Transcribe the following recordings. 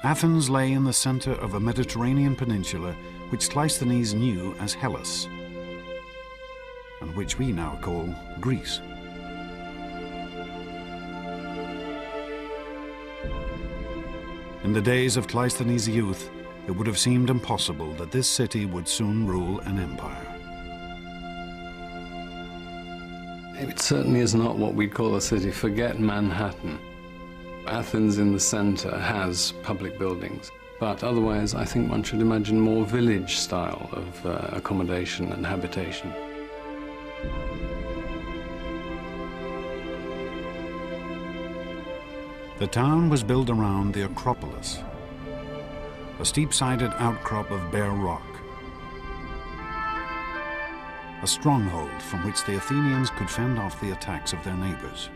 Athens lay in the center of a Mediterranean peninsula which Cleisthenes knew as Hellas, and which we now call Greece. In the days of Cleisthenes' youth, it would have seemed impossible that this city would soon rule an empire. It certainly is not what we'd call a city. Forget Manhattan. Athens in the center has public buildings, but otherwise I think one should imagine more village style of accommodation and habitation. The town was built around the Acropolis, a steep-sided outcrop of bare rock, a stronghold from which the Athenians could fend off the attacks of their neighbors.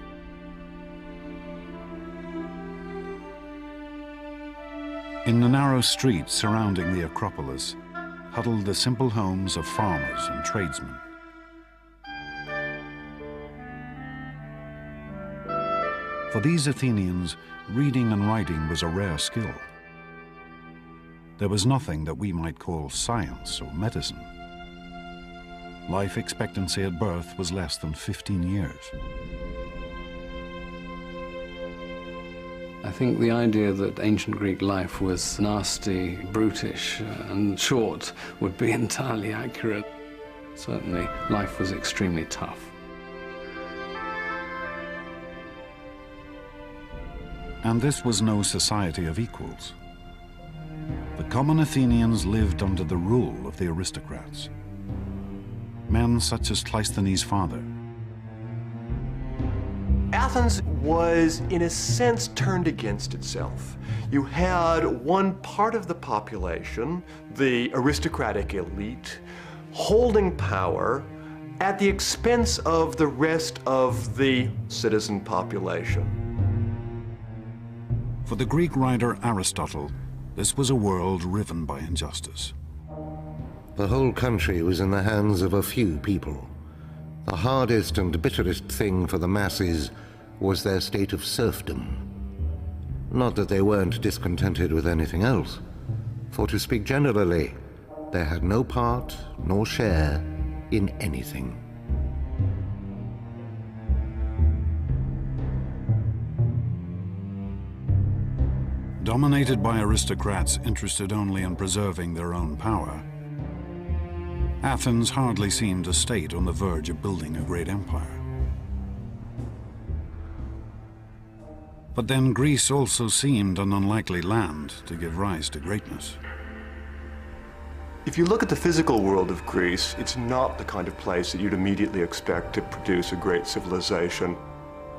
In the narrow streets surrounding the Acropolis huddled the simple homes of farmers and tradesmen. For these Athenians, reading and writing was a rare skill. There was nothing that we might call science or medicine. Life expectancy at birth was less than 15 years. I think the idea that ancient Greek life was nasty, brutish, and short would be entirely accurate. Certainly, life was extremely tough. And this was no society of equals. The common Athenians lived under the rule of the aristocrats, men such as Cleisthenes' father. Athens was, in a sense, turned against itself. You had one part of the population, the aristocratic elite, holding power at the expense of the rest of the citizen population. For the Greek writer Aristotle, this was a world riven by injustice. The whole country was in the hands of a few people. The hardest and bitterest thing for the masses was their state of serfdom. Not that they weren't discontented with anything else, for to speak generally, they had no part nor share in anything. Dominated by aristocrats interested only in preserving their own power, Athens hardly seemed a state on the verge of building a great empire. But then Greece also seemed an unlikely land to give rise to greatness. If you look at the physical world of Greece, it's not the kind of place that you'd immediately expect to produce a great civilization.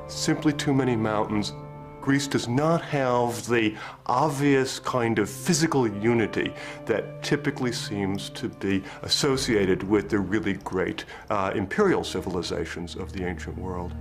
Simply too many mountains. Greece does not have the obvious kind of physical unity that typically seems to be associated with the really great imperial civilizations of the ancient world.